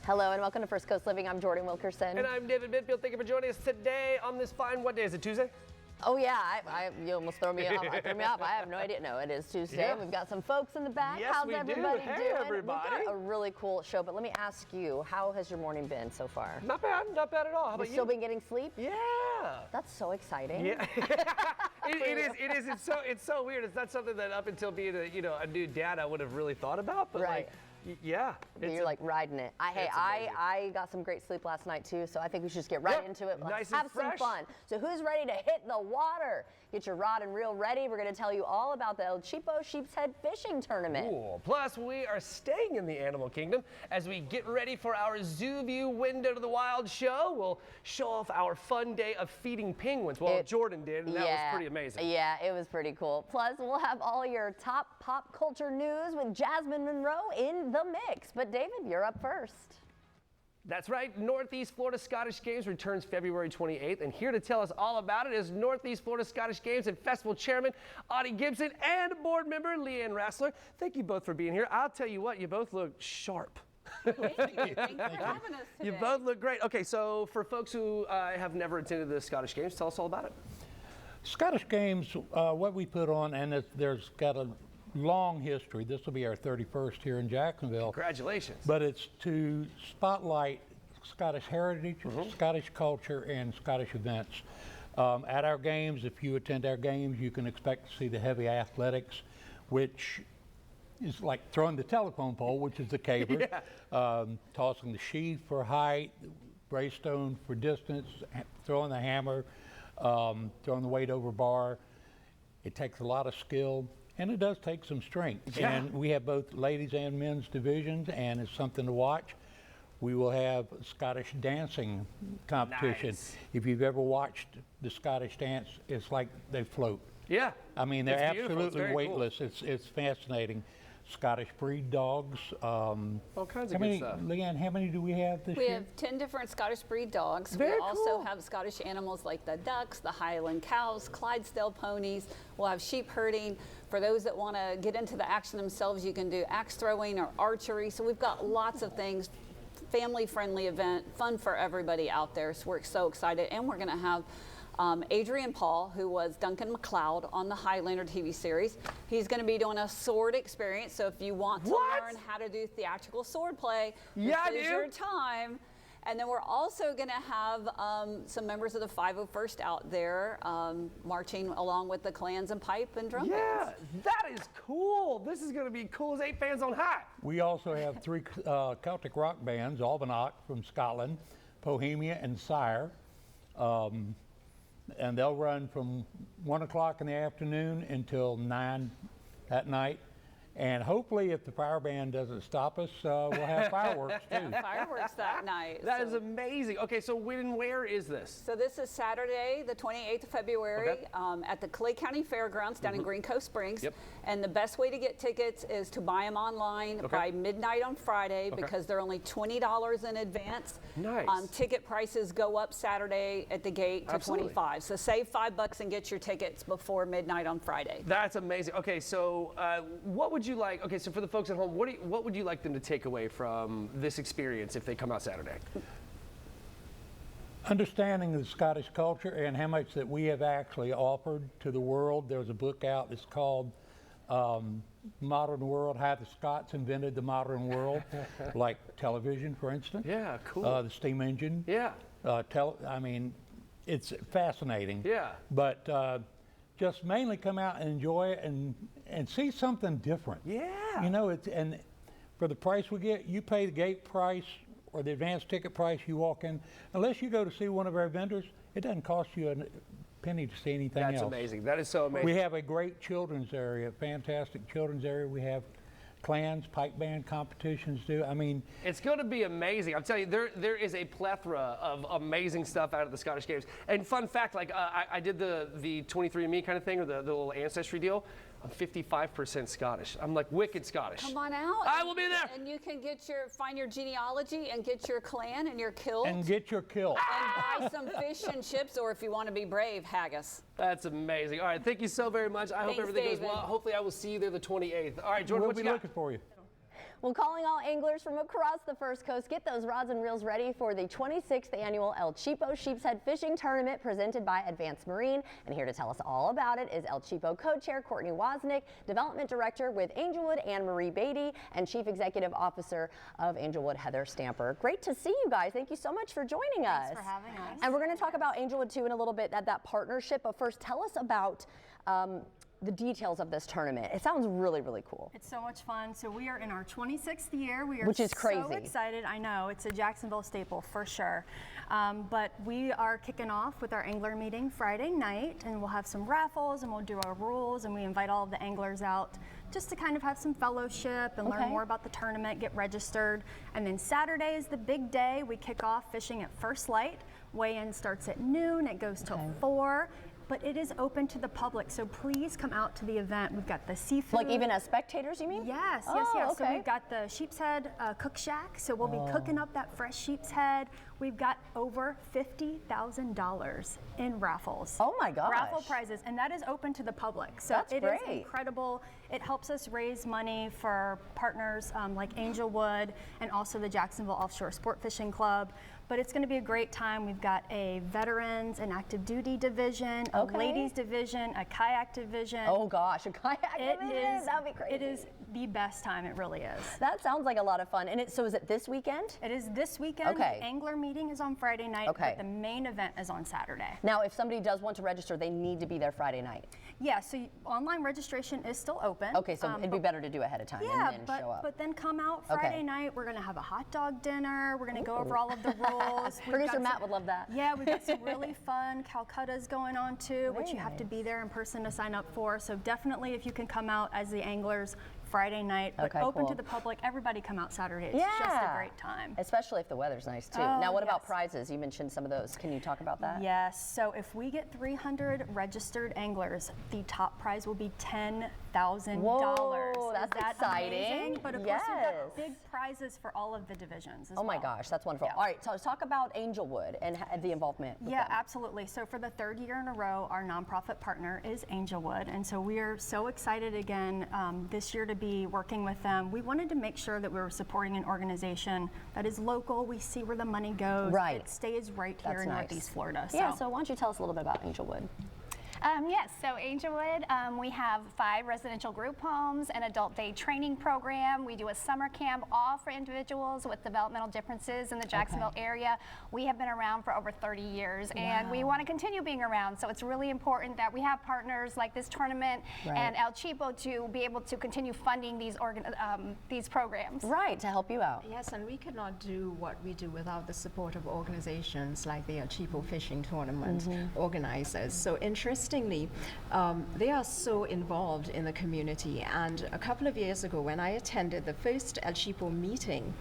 Hello and welcome to First Coast Living. I'm Jordan Wilkerson. And I'm David Midfield. Thank you for joining us today on this fine, what day is it, Tuesday? Oh yeah, you almost threw me off. I have no idea. No, it is Tuesday. Yes. We've got some folks in the back. Yes, How's we do. everybody Hey, doing? everybody. We've got a really cool show, but let me ask you, how has your morning been so far? Not bad at all. How about You've still been getting sleep? Yeah. That's so exciting. Yeah. It is. It's so weird. It's not something that up until being a new dad I would have really thought about. But Right. Yeah. You're like riding it. I got some great sleep last night too, so I think we should just get right into it. Let's Nice and have some fresh. fun. So who's ready to hit the water? Get your rod and reel ready. We're going to tell you all about the El Cheapo Sheep's Head Fishing Tournament. Cool. Plus, we are staying in the animal kingdom as we get ready for our Zoo View Window to the Wild show. We'll show off our fun day of feeding penguins. Well, Jordan did, and that was pretty amazing. Yeah, it was pretty cool. Plus, we'll have all your top pop culture news with Jasmine Monroe in the mix. But David, you're up first. That's right. Northeast Florida Scottish Games returns February 28th, and here to tell us all about it is Northeast Florida Scottish Games and Festival Chairman Audie Gibson and board member Leanne Rassler. Thank you both for being here. I'll tell you what, you both look sharp. Thank you for having us today. You both look great. Okay, so for folks who have never attended the Scottish Games, tell us all about it. Scottish Games, what we put on, and there's got a long history. This will be our 31st here in Jacksonville. Congratulations. But it's to spotlight Scottish heritage, Scottish culture, and Scottish events. At our games, if you attend our games, you can expect to see the heavy athletics, which is like throwing the telephone pole, which is the caber, tossing the sheath for height, braystone for distance, throwing the hammer, throwing the weight over bar. It takes a lot of skill, and it does take some strength. Yeah. And we have both ladies and men's divisions, and it's something to watch. We will have Scottish dancing competition. Nice. If you've ever watched the Scottish dance, it's like they float. Yeah. I mean, they're It's beautiful. It's absolutely very weightless. It's fascinating. Scottish breed dogs. All kinds of good stuff. Leanne, how many do we have this We year? have 10 different Scottish breed dogs. Very we also cool. have Scottish animals like the ducks, the Highland cows, Clydesdale ponies. We'll have sheep herding. For those that want to get into the action themselves, you can do axe throwing or archery. So we've got lots of things. Family-friendly event, fun for everybody out there. So we're so excited. And we're going to have Adrian Paul, who was Duncan MacLeod on the Highlander TV series. He's going to be doing a sword experience. So if you want to learn how to do theatrical sword play, this is your time. And then we're also going to have some members of the 501st out there marching along with the clans and pipe and drum bands. Yeah, that is cool. This is going to be cool as 8 fans on high. We also have 3 Celtic rock bands, Albanacht from Scotland, Bohemia, and Sire. And they'll run from 1 o'clock in the afternoon until 9 at night. And hopefully, if the fire band doesn't stop us, we'll have fireworks too. Fireworks that night. That is amazing. Okay, so when and where is this? So this is Saturday, the 28th of February, at the Clay County Fairgrounds down in Green Cove Springs. Yep. And the best way to get tickets is to buy them online by midnight on Friday because they're only $20 in advance. Nice. Ticket prices go up Saturday at the gate to Absolutely. $25. So save $5 and get your tickets before midnight on Friday. That's amazing. Okay, so what would you like? Okay, so for the folks at home, what would you like them to take away from this experience if they come out Saturday? Understanding the Scottish culture and how much that we have actually offered to the world. There's a book out that's called Modern World, How the Scots Invented the Modern World, like television, for instance. Yeah, cool. The steam engine. Yeah. I mean, it's fascinating. Yeah. But just mainly come out and enjoy it and see something different. Yeah. You know, and for the price we get, you pay the gate price or the advanced ticket price, you walk in. Unless you go to see one of our vendors, it doesn't cost you a penny to see anything else. That's amazing. That is so amazing. We have a great children's area, fantastic children's area. We have clans, pipe band competitions do. I mean, it's going to be amazing. I'm telling you, there is a plethora of amazing stuff out of the Scottish Games. And fun fact, like I did the 23andMe kind of thing, or the little ancestry deal. I'm 55% Scottish. I'm like wicked Scottish. Come on out. I will be there. And you can find your genealogy and get your clan and your kilt. and get your kilt. And buy some fish and chips, or if you want to be brave, haggis. That's amazing. All right, thank you so very much. I hope Thanks, everything goes David. well. Hopefully I will see you there the 28th. All right, Jordan, We'll what be you got? looking for you. Well, calling all anglers from across the First Coast, get those rods and reels ready for the 26th annual El Cheapo Sheepshead Fishing Tournament presented by Advanced Marine. And here to tell us all about it is El Cheapo co-chair Courtney Wozniak, Development Director with Angelwood Anne-Marie Beatty, and Chief Executive Officer of Angelwood Heather Stamper. Great to see you guys. Thank you so much for joining us. Thanks for having us. And we're going to talk about Angelwood too in a little bit, that partnership. But first, tell us about the details of this tournament. It sounds really, really cool. It's so much fun. So we are in our 26th year. We are Which is so crazy. excited. I know, it's a Jacksonville staple for sure. But we are kicking off with our angler meeting Friday night, and we'll have some raffles and we'll do our rules, and we invite all of the anglers out just to kind of have some fellowship and learn more about the tournament, get registered. And then Saturday is the big day. We kick off fishing at first light. Weigh-in starts at noon. It goes till 4. But it is open to the public, so please come out to the event. We've got the seafood. Like even as spectators, you mean? Yes, Oh, yes, yes. okay. So we've got the sheep's head cook shack, so we'll be cooking up that fresh sheep's head. We've got over $50,000 in raffles. Oh my gosh. Raffle prizes, and that is open to the public. So That's it is great. incredible. It helps us raise money for partners like Angelwood and also the Jacksonville Offshore Sport Fishing Club. But it's going to be a great time. We've got a veterans and active duty division, a ladies division, a kayak division. Oh gosh, a kayak division? That would be crazy. It is the best time. It really is. That sounds like a lot of fun. And so is it this weekend? It is this weekend. Okay. The angler meeting is on Friday night, Okay. but the main event is on Saturday. Now, if somebody does want to register, they need to be there Friday night. Yeah, so online registration is still open. Okay, so it'd be better to do ahead of time Yeah, and then show up. but then come out Friday night. We're going to have a hot dog dinner. We're going to go over all of the rules. We've Producer got Matt would love that. Yeah, we've got some really fun Calcuttas going on too, which you have to be there in person to sign up for. So definitely if you can come out as the anglers Friday night, but Okay, open cool. to the public. Everybody come out Saturday. It's just a great time. Especially if the weather's nice too. Oh, Now, what about yes. prizes? You mentioned some of those. Can you talk about that? Yes, so if we get 300 registered anglers, the top prize will be $10,000. Whoa, that's Is that exciting. amazing? But of course, we've Yes. got big prizes for all of the divisions as Oh my well. gosh, that's wonderful. All right, so let's talk about Angelwood and the involvement with Yeah, them. absolutely. So for the third year in a row, our nonprofit partner is Angelwood, and so we are so excited again this year to be working with them. We wanted to make sure that we were supporting an organization that is local. We see where the money goes. Right. It stays right here That's in nice. Northeast Florida. Yeah, so why don't you tell us a little bit about Angelwood? Yes, so Angelwood, we have 5 residential group homes, an adult day training program. We do a summer camp, all for individuals with developmental differences in the Jacksonville area. We have been around for over 30 years, and we want to continue being around. So it's really important that we have partners like this tournament and El Cheapo to be able to continue funding these programs. Right, to help you out. Yes, and we could not do what we do without the support of organizations like the El Cheapo Fishing Tournament organizers. So interestingly, they are so involved in the community. And a couple of years ago, when I attended the first El Cheapo meeting,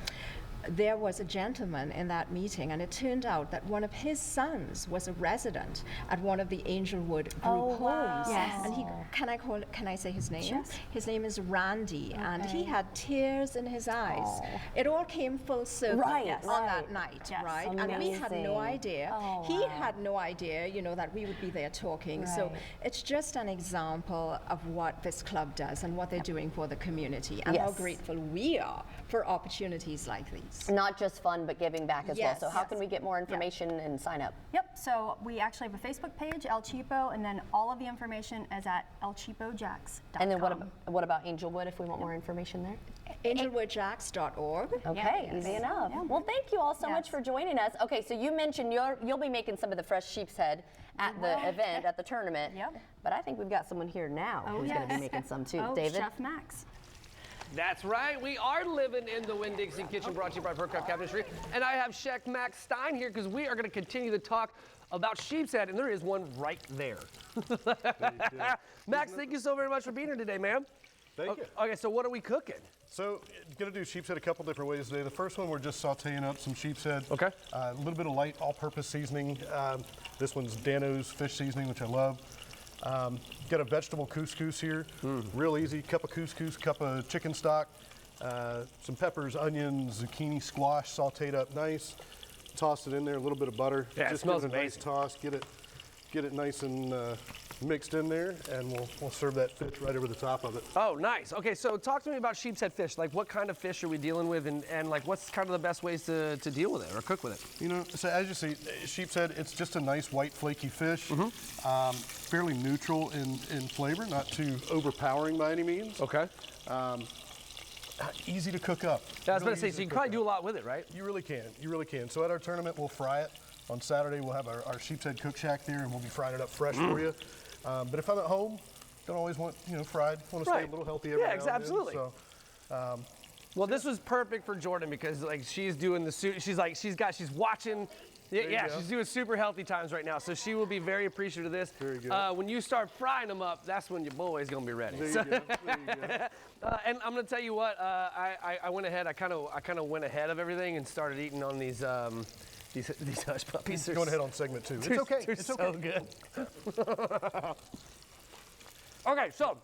there was a gentleman in that meeting, and it turned out that one of his sons was a resident at one of the Angelwood group homes. Yes. And he, can I say his name? Yes. His name is Randy, and he had tears in his eyes. It all came full circle Right, on that night, Yes. right? And we had no Amazing. idea. He had no idea, you know, that we would be there talking. So it's just an example of what this club does and what they're doing for the community, and how Yes. grateful we are for opportunities like these. Not just fun, but giving back as Yes. well. So how Yes. can we get more information and sign up? Yep, so we actually have a Facebook page, El Cheapo, and then all of the information is at elcheapojacks.com. And then what about Angelwood if we want more information there? Angelwoodjacks.org. Okay, easy enough. Well, thank you all so much Yes. for joining us. Okay, so you mentioned you'll be making some of the fresh sheep's head at the event, at the tournament. Yep. But I think we've got someone here now who's going to be yes. making some too. Oh, David? Chef Max. That's right. We are living in the Winn-Dixie kitchen, brought to you by Perkoff Cabinetry. And I have Chef Max Stein here because we are going to continue to talk about sheep's head, and there is one right there. Max, thank you so very much for being here today, ma'am. Thank you. Okay, so what are we cooking? So, going to do sheep's head a couple different ways today. The first one, we're just sauteing up some sheep's head. Okay. A little bit of light all-purpose seasoning. This one's Dano's fish seasoning, which I love. Got a vegetable couscous here. Real easy. Cup of couscous, cup of chicken stock, some peppers, onions, zucchini, squash, sauteed up nice. Toss it in there, a little bit of butter. Yeah, it just smells give it a nice amazing. toss. Get get it nice and mixed in there, and we'll serve that fish right over the top of it. Oh, nice. Okay, so talk to me about sheep's head fish. Like, what kind of fish are we dealing with, and like, what's kind of the best ways to deal with it or cook with it? You know, so as you see, sheep's head, it's just a nice white flaky fish, fairly neutral in flavor, not too overpowering by any means. Okay. Easy to cook up. Yeah, I was Really going to say, easy so you can cook probably up. do a lot with it, right? You really can. You really can. So at our tournament, we'll fry it. On Saturday, we'll have our sheep's head cook shack there, and we'll be frying it up fresh for you. But if I'm at home, don't always want fried. Want to stay Right. a little healthy every Yeah, now and then. absolutely. So, Well, this was perfect for Jordan because like she's doing the she's watching. Yeah, go. she's doing super healthy times right now, so she will be very appreciative of this. Very good. When you start frying them up, that's when your boy's gonna be ready. there you go. There you go. And I'm gonna tell you what, I went ahead. I kind of went ahead of everything and started eating on these hush puppies. Going ahead on segment 2. It's okay. They're It's so okay. good. Okay, so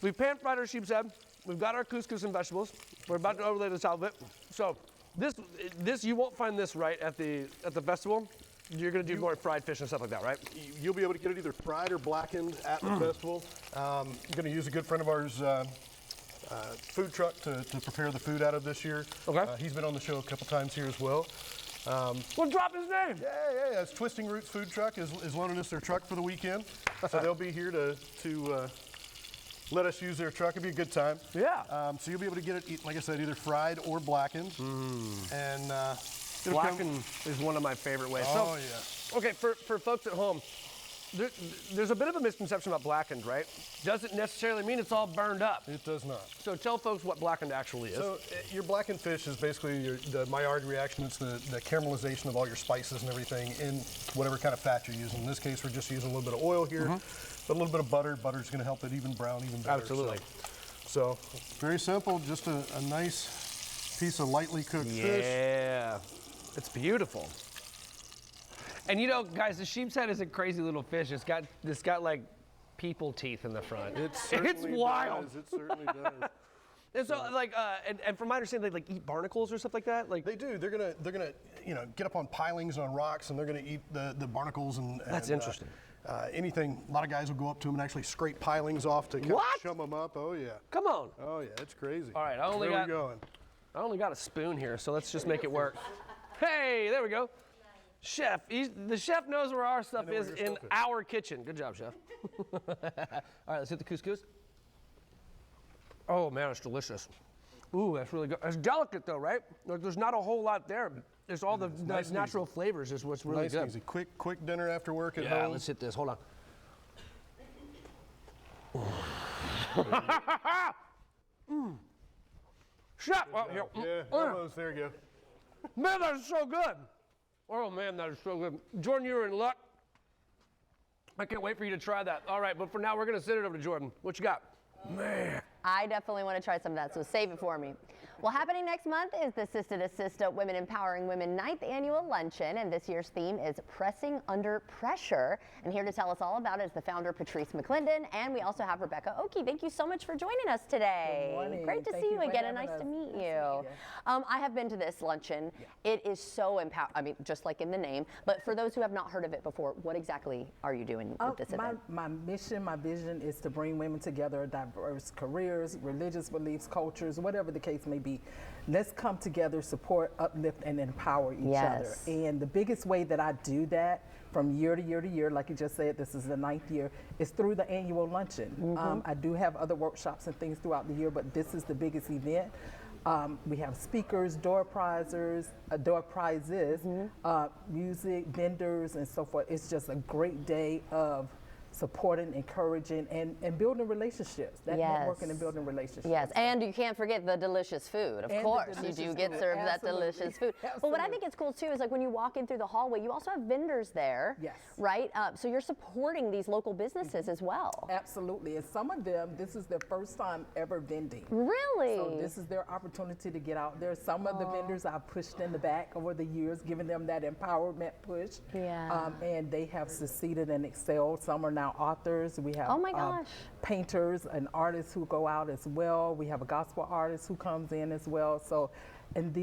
we pan fried our sheep's head. We've got our couscous and vegetables. We're about to overlay this out of it. So this you won't find this right at the festival. You're gonna do more fried fish and stuff like that, right? You'll be able to get it either fried or blackened at the festival. I'm going to use a good friend of ours, food truck to prepare the food out of this year. Okay. He's been on the show a couple times here as well. Well, drop his name. Yeah. It's Twisting Roots Food Truck is loaning us their truck for the weekend. So they'll be here to let us use their truck. It'll be a good time. Yeah. So you'll be able to get it, like I said, either fried or blackened. And it'll come- Blackened is one of my favorite ways. Oh, So, okay, for folks at home, there's a bit of a misconception about blackened, right? Doesn't necessarily mean it's all burned up. It does not. So tell folks what blackened actually is. So your blackened fish is basically the Maillard reaction. It's the caramelization of all your spices and everything in whatever kind of fat you're using. In this case, we're just using a little bit of oil here, but a little bit of butter. Butter's going to help it even brown even better. Absolutely. So very simple, just a nice piece of lightly cooked fish. Yeah, it's beautiful. And you know, guys, the sheep's head is a crazy little fish. It's got like people teeth in the front. It certainly wild. does. It certainly does. And so, like, and from my understanding, they like eat barnacles or stuff like that. Like They do. They're gonna get up on pilings and on rocks, and they're gonna eat the barnacles and. That's interesting. Anything. A lot of guys will go up to them and actually scrape pilings off to kind of What? chum them up. Oh yeah. Come on. Oh yeah. It's crazy. All right, Where are we going? I only got a spoon here, so let's just make it work. Hey, there we go. Chef, the chef knows where our stuff where is your in stuff is. our kitchen. Good job, chef. All right, let's hit the couscous. Oh man, it's delicious. Ooh, that's really good. It's delicate though, right? Like there's not a whole lot there. It's all the nice and natural flavors is what's really Nice good. and easy. Quick dinner after work at Yeah, home. let's hit this. Hold on. Chef, well, here. Yeah, almost. There you go. Man, that is so good. Oh man, that is so good. Jordan, you're in luck. I can't wait for you to try that. All right, but for now, we're gonna send it over to Jordan. What you got? Man. I definitely want to try some of that, so save it for me. Well, happening next month is the Sister to Sister Women Empowering Women 9th Annual Luncheon, and this year's theme is Pressing Under Pressure. And here to tell us all about it is the founder, Patrice McClendon, and we also have Rebecca Oki. Thank you so much for joining us today. Good morning. Great to Thank see you you for again, and having nice to us. meet Nice to you. meet you. I have been to this luncheon. It is so empowering, I mean, just like in the name, but for those who have not heard of it before, what exactly are you doing with this event? My mission, my vision is to bring women together, diverse careers, religious beliefs, cultures, whatever the case may be. Let's come together, support, uplift, and empower each Yes. other. And the biggest way that I do that from year to year to year, like you just said, this is the 9th year, is through the annual luncheon. I do have other workshops and things throughout the year, but this is the biggest event. We have speakers, door prizes, music, vendors, and so forth. It's just a great day of supporting, encouraging, and building relationships. That networking and building relationships. Yes, and you can't forget the delicious food. Of And the course, you delicious do get food. served that Absolutely. delicious food. But what I think is cool too is like when you walk in through the hallway, you also have vendors there. Yes. Right? So you're supporting these local businesses as well. Absolutely, and some of them, this is their first time ever vending. Really? So this is their opportunity to get out there. Some of the vendors I've pushed in the back over the years, giving them that empowerment push. Yeah. And they have succeeded and excelled. Some are now authors. We have Oh my gosh. painters and artists who go out as well. We have a gospel artist who comes in as well. So And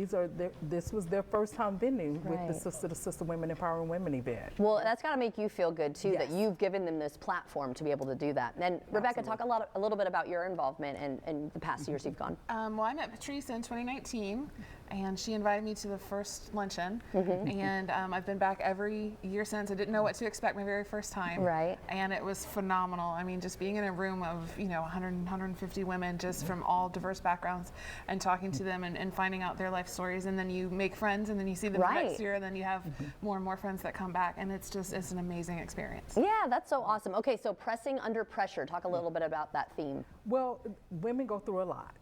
this was their first time vending with the Right. Sister to Sister Women Empowering Women event. Well, that's got to make you feel good too that Yes. you've given them this platform to be able to do that. And Rebecca, talk a little bit about your involvement and the past years you've gone. Well, I met Patrice in 2019, and she invited me to the first luncheon. And I've been back every year since. I didn't know what to expect my very first time. Right. And it was phenomenal. I mean, just being in a room of 100, 150 women just from all diverse backgrounds and talking to them and finding out their life stories. And then you make friends, and then you see them Right. next year, and then you have more and more friends that come back. And it's an amazing experience. Yeah, that's so awesome. Okay, so pressing under pressure. Talk a little bit about that theme. Well, women go through a lot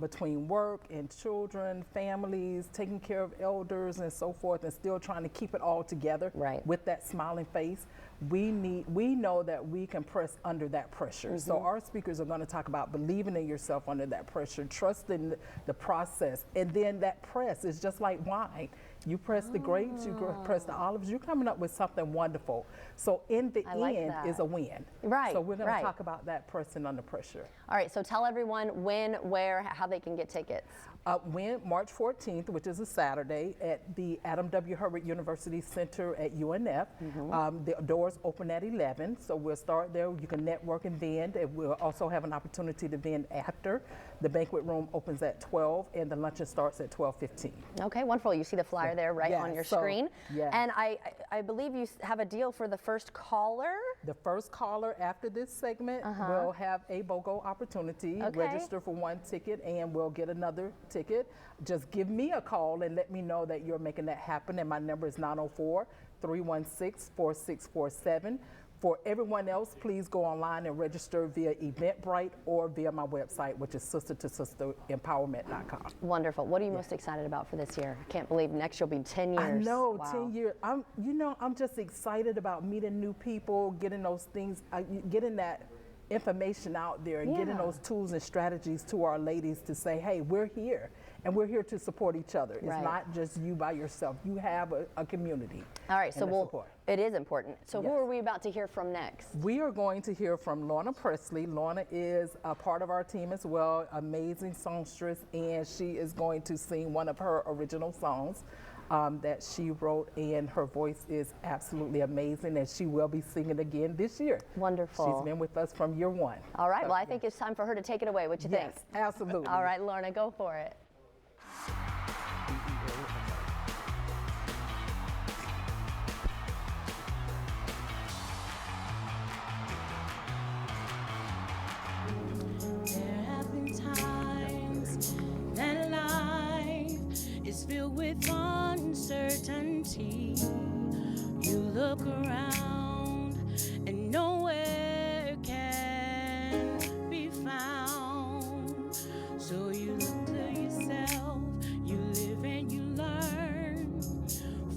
between work and children, families, taking care of elders and so forth, and still trying to keep it all together Right. with that smiling face. We know that we can press under that pressure. So our speakers are going to talk about believing in yourself under that pressure, trusting the process, and then that press is just like wine. You press the grapes, you press the olives, you're coming up with something wonderful. So in the I like end that. is a win. Right, So we're going right. to talk about that pressing under pressure. All right, so tell everyone when, where, how they can get tickets. When March 14th, which is a Saturday, at the Adam W. Herbert University Center at UNF. The doors open at 11, so we'll start there. You can network and vend, and we'll also have an opportunity to vend after. The banquet room opens at 12, and the luncheon starts at 12:15. Okay, wonderful. You see the flyer there right on Yes, your so, screen. yes. And I believe you have a deal for the first caller. The first caller after this segment will have a BOGO opportunity. Okay. Register for one ticket, and we'll get another ticket. Just give me a call and let me know that you're making that happen. And my number is 904-316-4647. For everyone else, please go online and register via Eventbrite or via my website, which is sister-to-sister-empowerment.com. Wonderful. What are you most excited about for this year? I can't believe next year will be 10 years. I know, Wow. 10 years. I'm just excited about meeting new people, getting those things, getting that information out there, and getting Yeah. those tools and strategies to our ladies to say, hey, we're here, and we're here to support each other. It's Right. not just you by yourself. You have a community. All right, so and the support. it is important. So who Yes. are we about to hear from next? We are going to hear from Lorna Presley. Lorna is a part of our team as well, amazing songstress, and she is going to sing one of her original songs that she wrote, and her voice is absolutely amazing, and she will be singing again this year. Wonderful. She's been with us from year one. All right, So, well, I think it's time for her to take it away. What you think? Yes, absolutely. All right, Lorna, go for it. There have been times that life is filled with uncertainty. You look around and nowhere can be found. So you look to yourself, you live and you learn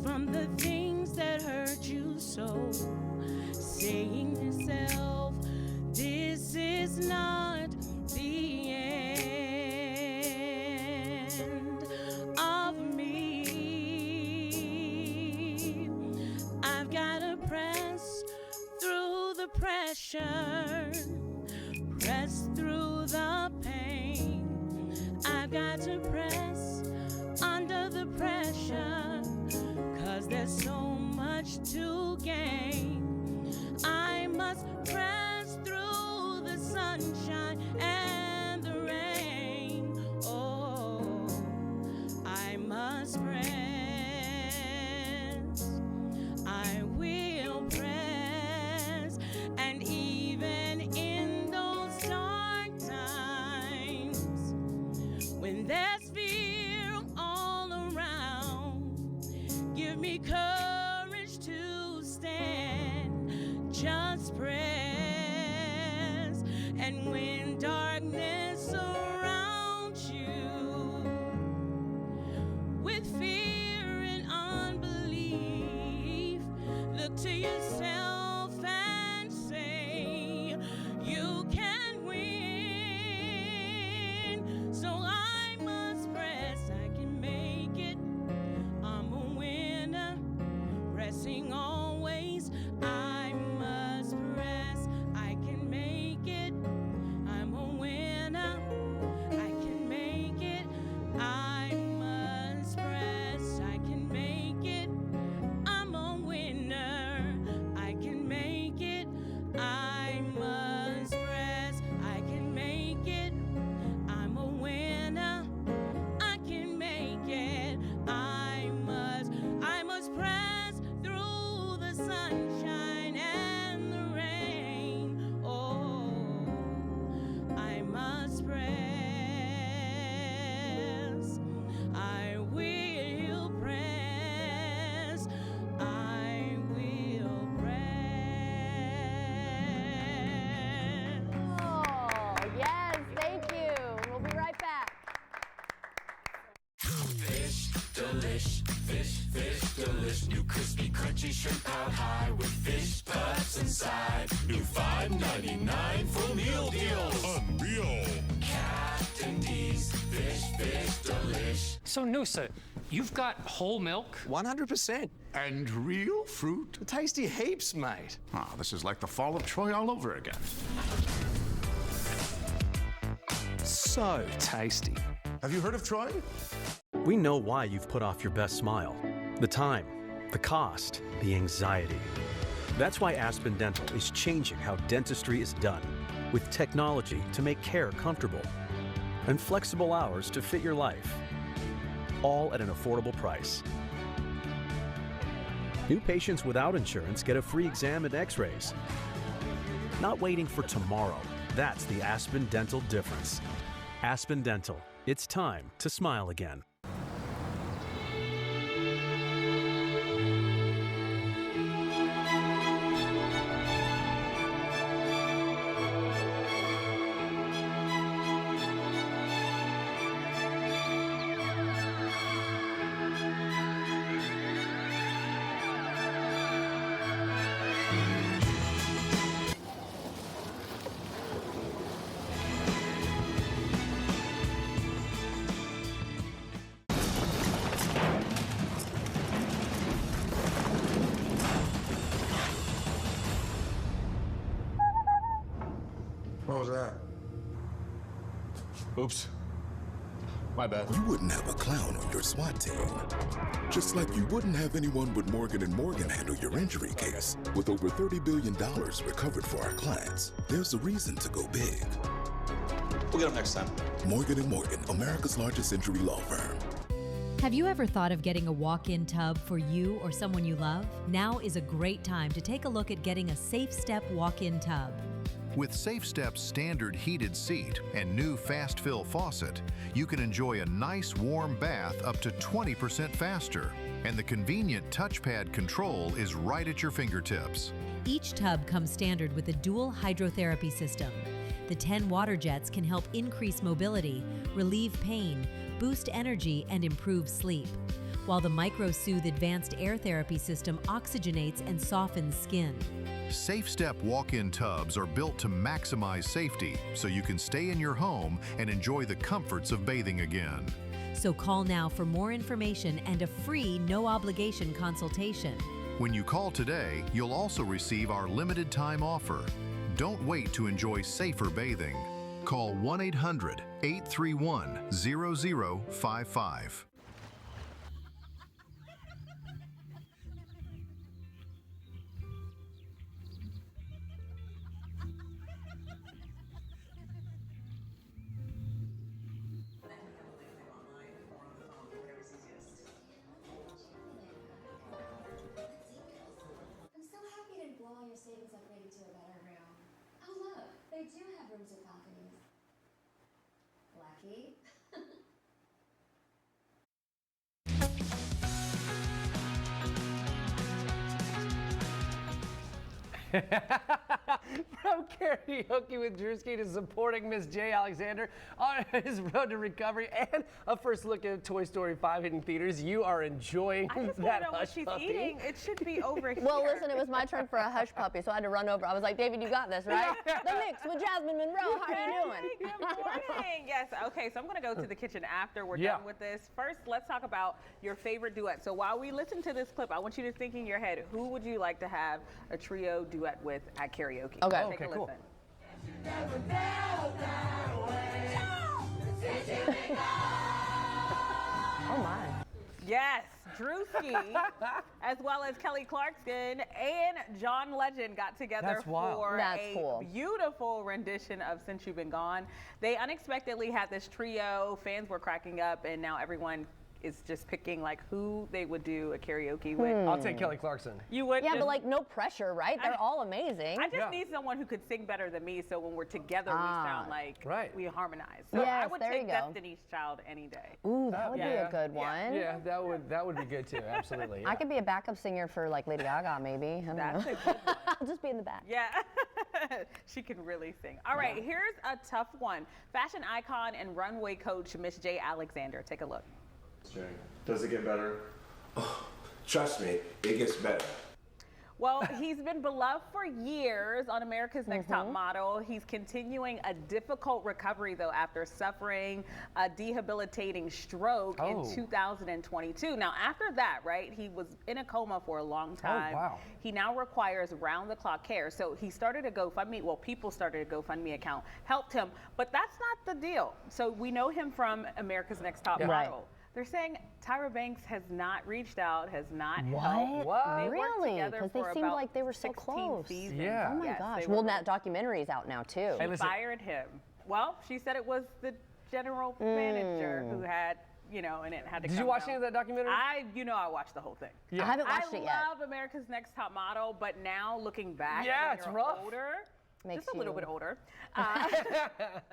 from the things that hurt you so. Saying to yourself, this is not the end of me. I've got to press through the pressure, press through the pain. I've got to press under the pressure, 'cause there's so much to gain. I must press through the sunshine and the rain. Oh, I must press. I will press. And even in those dark times, when there's fear all around, give me courage to stand. Just press. And when darkness surrounds you with fear and unbelief, look to yourself and say you can win. So I must press. I can make it. I'm a winner. Pressing always. I must press. I can make it. I'm a winner. I can make it. I must delish. Fish delish. New crispy, crunchy shrimp out high with fish puffs inside. New $5.99 full meal deals. Unreal. Captain D's fish delish. So Noosa, you've got whole milk? 100%. And real fruit? Tasty heaps, mate. Ah, this is like the fall of Troy all over again. So tasty. Have you heard of Troy? We know why you've put off your best smile. The time, the cost, the anxiety. That's why Aspen Dental is changing how dentistry is done, with technology to make care comfortable and flexible hours to fit your life, all at an affordable price. New patients without insurance get a free exam and x-rays. Not waiting for tomorrow. That's the Aspen Dental difference. Aspen Dental. It's time to smile again. What was that? Oops. My bad. You wouldn't have a clown on your SWAT team. Just like you wouldn't have anyone but Morgan & Morgan handle your injury case. With over $30 billion recovered for our clients, there's a reason to go big. We'll get them next time. Morgan & Morgan, America's largest injury law firm. Have you ever thought of getting a walk-in tub for you or someone you love? Now is a great time to take a look at getting a Safe Step walk-in tub. With Safe Step's standard heated seat and new fast fill faucet, you can enjoy a nice warm bath up to 20% faster. And the convenient touchpad control is right at your fingertips. Each tub comes standard with a dual hydrotherapy system. The 10 water jets can help increase mobility, relieve pain, boost energy, and improve sleep, while the MicroSoothe advanced air therapy system oxygenates and softens skin. Safe Step walk-in tubs are built to maximize safety so you can stay in your home and enjoy the comforts of bathing again. So call now for more information and a free no-obligation consultation. When you call today, you'll also receive our limited time offer. Don't wait to enjoy safer bathing. Call 1-800-831-0055. Savings upgraded to a better room. Oh look, they do have rooms with balconies. Lucky. From karaoke with Drewski to supporting Miss J. Alexander on his road to recovery and a first look at Toy Story 5 hitting theaters. You are enjoying I just that know what hush she's puppy. eating. It should be over here. Well, listen, it was my turn for a hush puppy, so I had to run over. I was like, David, you got this, right? The Mix with Jasmine Monroe. How are you doing? Good morning. Yes. Okay, so I'm going to go to the kitchen after we're Yeah. done with this. First, let's talk about your favorite duet. So while we listen to this clip, I want you to think in your head, who would you like to have a trio duet with at karaoke? Okay. Take a cool. listen. Oh my. Yes, Drewski, as well as Kelly Clarkson and John Legend got together That's wild. for That's a cool. beautiful rendition of Since You've Been Gone. They unexpectedly had this trio. Fans were cracking up, and now everyone is just picking like who they would do a karaoke with. I'll take Kelly Clarkson. You would? Yeah, just- but like no pressure, right? They're all amazing. I just need someone who could sing better than me, so when we're together, we sound like we harmonize. So I Yes, would there take you go. Destiny's Child any day. Ooh, that would be a good one. Yeah, that would be good too. Absolutely. I could be a backup singer for like Lady Gaga, maybe. I don't That's know. a good one. I'll just be in the back. Yeah, she can really sing. All right, here's a tough one. Fashion icon and runway coach Miss J. Alexander. Take a look. Does it get better? Trust me, it gets better. Well, he's been beloved for years on America's Next Top Model. He's continuing a difficult recovery, though, after suffering a debilitating stroke in 2022. Now, after that, right, he was in a coma for a long time. Oh, wow. He now requires round-the-clock care. So he started a GoFundMe. Well, people started a GoFundMe account, helped him. But that's not the deal. So we know him from America's Next Top Model. They're saying Tyra Banks has not reached out, has not helped. They worked Really? together Because they for seemed about like they were so 16 close. seasons. Yeah. Oh my Yes, gosh. they Well, were. that documentary is out now too. She fired him. Well, she said it was the general manager who had, you know, and it had to Did come you watch down. any of that documentary? I watched the whole thing. I haven't watched it yet. I love America's Next Top Model, but now looking back, Yeah, when it's you're rough. older, Makes just a little you- bit older. I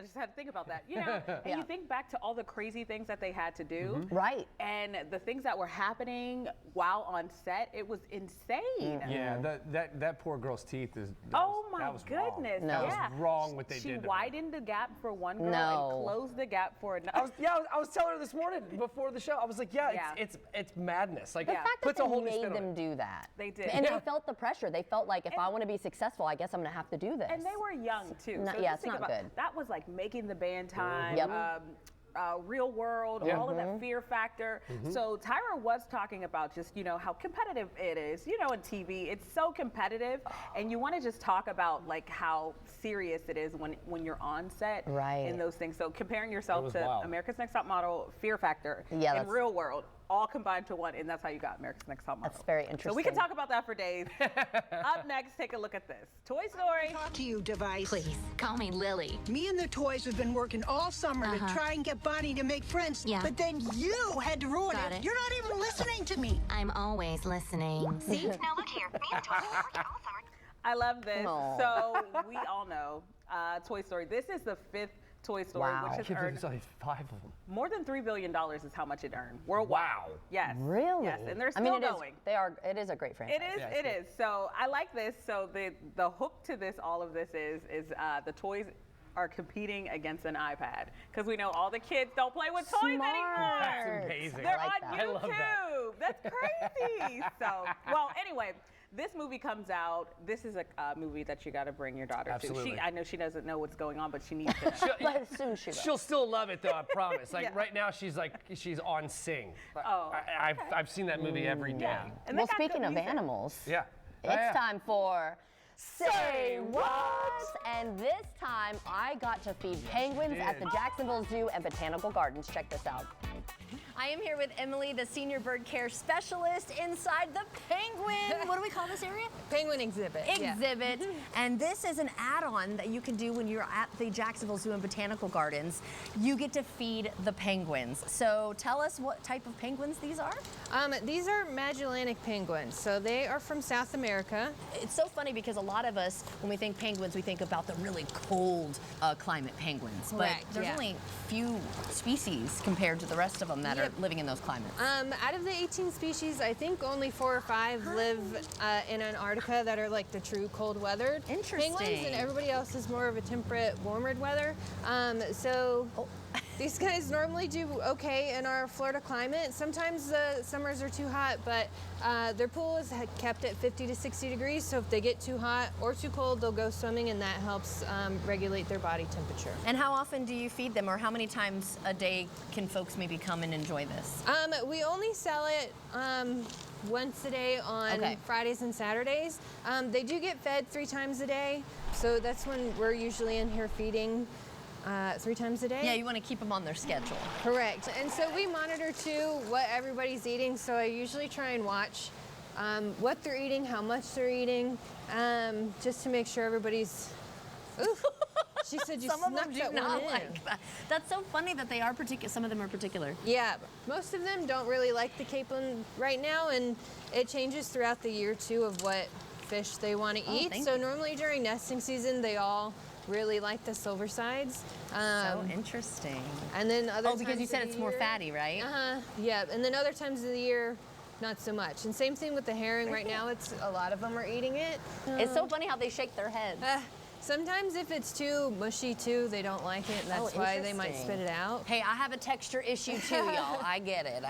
just had to think about that. You know, and you think back to all the crazy things that they had to do. Right. And the things that were happening while on set, it was insane. Yeah, that poor girl's teeth is. Oh my that was wrong. goodness! No. That Yeah. was wrong what they She did. to her. widened the gap for one girl No. and closed the gap for another. I was telling her this morning before the show. I was like, Yeah. it's madness. Like, The fact that puts a they whole new made spin on them it. do that. They did. And Yeah. they felt the pressure. They felt like if I want to be successful, I guess I'm going to have to do this. And they were young too. Not- so yeah, just it's think not about, good. That was like making the band time. Yep. Real World, Yeah. all of that Fear Factor. So Tyra was talking about just, you know, how competitive it is. You know, in TV, it's so competitive, and you want to just talk about like how serious it is when you're on set Right. and those things. So comparing yourself was to wild. America's Next Top Model, Fear Factor, Yeah, and that's- Real World, all combined to one, and that's how you got America's Next Top Model. That's very So we interesting. can talk about that for days. Up next, take a look at this. Toy Story. Talk to you, Device. Please, call me Lily. Me and the toys have been working all summer to try and get Bonnie to make friends. Yeah. But then you had to ruin Got it. You're not even listening to me. I'm always listening. See? Now look here. Me and Toy have been working all summer. I love this. Aw. So we all know Toy Story. This is the 5th Toy Story, Wow. I which can't has believe earned there's only 5 of them. more than $3 billion is how much it earned worldwide. Wow. Yes. Really? Yes, and they're I still mean, going. it is a great franchise. It is. Yeah, It is. So I like this. So the hook to this, all of this is the toys are competing against an iPad because we know all the kids don't play with toys Smart. anymore. That's amazing. They're I like on that. I love that. YouTube. That's crazy. So, well, anyway, this movie comes out. This is a movie that you got to bring your daughter Absolutely. to. I know she doesn't know what's going on, but she needs to know. But soon she will. She'll still love it though, I promise. Like Yeah. right now, she's on Sing. Oh, I've seen that movie every day. And they Well, got good speaking of music. animals, Yeah. it's time for Say What? And this time I got to feed penguins at the Jacksonville Zoo and Botanical Gardens. Check this out. I am here with Emily, the senior bird care specialist inside the penguin. What do we call this area? Penguin exhibit. yeah. Exhibit. And this is an add-on that you can do when you're at the Jacksonville Zoo and Botanical Gardens. You get to feed the penguins. So tell us what type of penguins these are. These are Magellanic penguins, so they are from South America. It's so funny because a lot of us, when we think penguins, we think about the really cold climate penguins. Correct, But there's yeah. only few species compared to the rest of them that are Yep. living in those climates. Out of the 18 species, I think only 4 or 5 live in Antarctica that are like the true cold weathered Interesting. penguins, and everybody else is more of a temperate, warmer weather. These guys normally do okay in our Florida climate. Sometimes the summers are too hot, but their pool is kept at 50 to 60 degrees, so if they get too hot or too cold, they'll go swimming, and that helps regulate their body temperature. And how often do you feed them, or how many times a day can folks maybe come and enjoy this? We only sell it once a day on Okay. Fridays and Saturdays. They do get fed 3 times a day, so that's when we're usually in here feeding 3 times a day. Yeah, you want to keep them on their schedule. Correct. And so we monitor too what everybody's eating, so I usually try and watch what they're eating, how much they're eating, just to make sure everybody's. Ooh, she said you Some of snuck them do that not one in. like that. That's so funny that they are particular. Some of them are particular. Yeah, most of them don't really like the capelin right now, and it changes throughout the year too of what fish they want to Oh, eat. thank So you. normally during nesting season, they all really like the silver sides. So interesting. And then other Oh, because you times said of it's the more year- fatty, right? Yeah, and then other times of the year, not so much. And same thing with the herring right now. It's a lot of them are eating it. It's so funny how they shake their heads. Sometimes if it's too mushy too, they don't like it, and that's why they might spit it out. Hey, I have a texture issue too, y'all. I get it.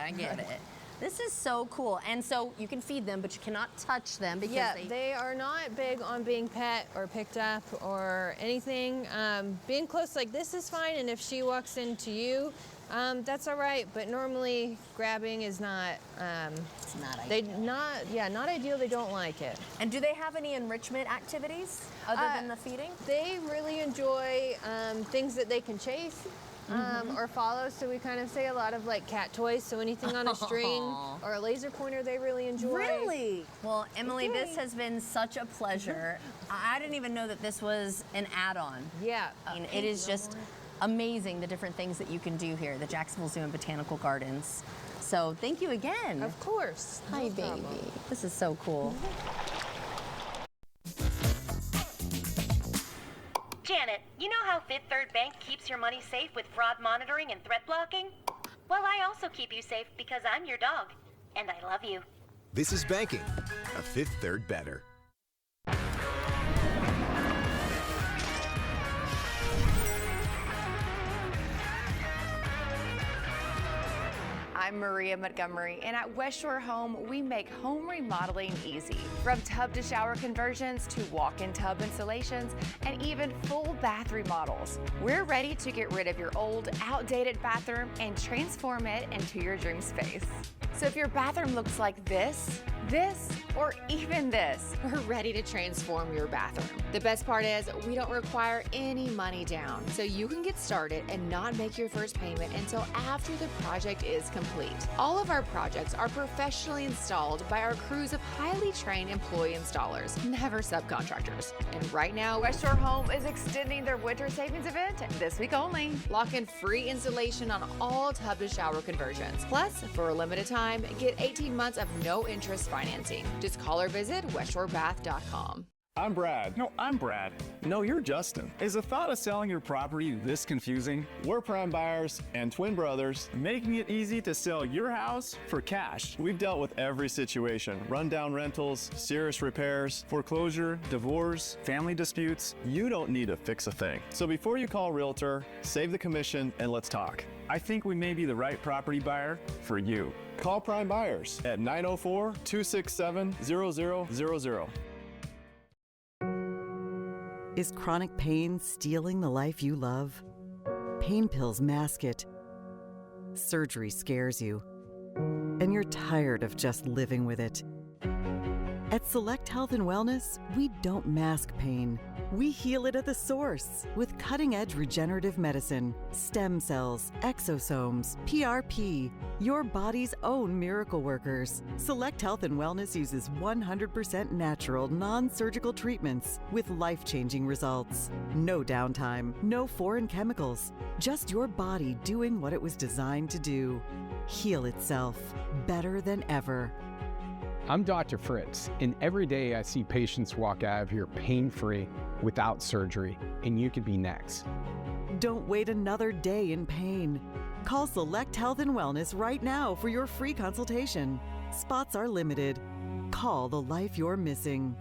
This is so cool. And so you can feed them, but you cannot touch them because they are not big on being pet or picked up or anything. Being close like this is fine, and if she walks into you, that's all right. But normally, grabbing is not. It's not ideal. Not ideal. They don't like it. And do they have any enrichment activities other than the feeding? They really enjoy things that they can chase. Or follow, so we kind of say a lot of like cat toys, so anything on a string or a laser pointer they really enjoy. Really? Well, Emily, this has been such a pleasure. I didn't even know that this was an add-on. Yeah. I mean, it is just amazing the different things that you can do here, the Jacksonville Zoo and Botanical Gardens. So thank you again. Of course. Hi, baby. This is so cool. Janet, you know how Fifth Third Bank keeps your money safe with fraud monitoring and threat blocking? Well, I also keep you safe because I'm your dog, and I love you. This is banking, a Fifth Third better. I'm Maria Montgomery, and at West Shore Home, we make home remodeling easy. From tub to shower conversions to walk-in tub installations and even full bath remodels. We're ready to get rid of your old, outdated bathroom and transform it into your dream space. So if your bathroom looks like this, or even this, we're ready to transform your bathroom. The best part is we don't require any money down, so you can get started and not make your first payment until after the project is complete. All of our projects are professionally installed by our crews of highly trained employee installers, never subcontractors. And right now, West Shore Home is extending their winter savings event this week only. Lock in free installation on all tub to shower conversions. Plus, for a limited time, get 18 months of no interest financing. Just call or visit westshorebath.com. I'm Brad. No, I'm Brad. No, you're Justin. Is the thought of selling your property this confusing? We're prime buyers and twin brothers, making it easy to sell your house for cash. We've dealt with every situation: rundown rentals, serious repairs, foreclosure, divorce, family disputes. You don't need to fix a thing. So before you call a realtor, save the commission and let's talk. I think we may be the right property buyer for you. Call Prime Buyers at 904-267-0000. Is chronic pain stealing the life you love? Pain pills mask it. Surgery scares you. And you're tired of just living with it. At Select Health and Wellness, we don't mask pain. We heal it at the source with cutting-edge regenerative medicine, stem cells, exosomes, PRP, your body's own miracle workers. Select Health and Wellness uses 100% natural, non-surgical treatments with life-changing results. No downtime, no foreign chemicals, just your body doing what it was designed to do. Heal itself better than ever. I'm Dr. Fritz, and every day I see patients walk out of here pain-free without surgery, and you could be next. Don't wait another day in pain. Call Select Health and Wellness right now for your free consultation. Spots are limited. Call the life you're missing.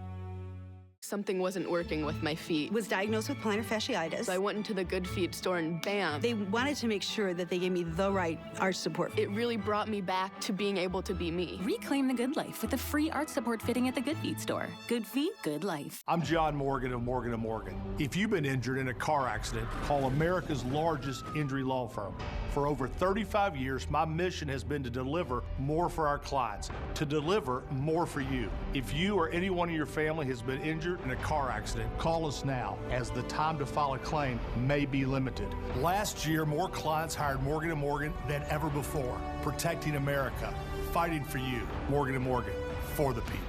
Something wasn't working with my feet. Was diagnosed with plantar fasciitis. So I went into the Good Feet store and bam. They wanted to make sure that they gave me the right arch support. It really brought me back to being able to be me. Reclaim the good life with a free arch support fitting at the Good Feet store. Good feet, good life. I'm John Morgan of Morgan & Morgan. If you've been injured in a car accident, call America's largest injury law firm. For over 35 years, my mission has been to deliver more for our clients, to deliver more for you. If you or anyone in your family has been injured in a car accident, call us now, as the time to file a claim may be limited. Last year, more clients hired Morgan & Morgan than ever before, protecting America, fighting for you. Morgan & Morgan, for the people.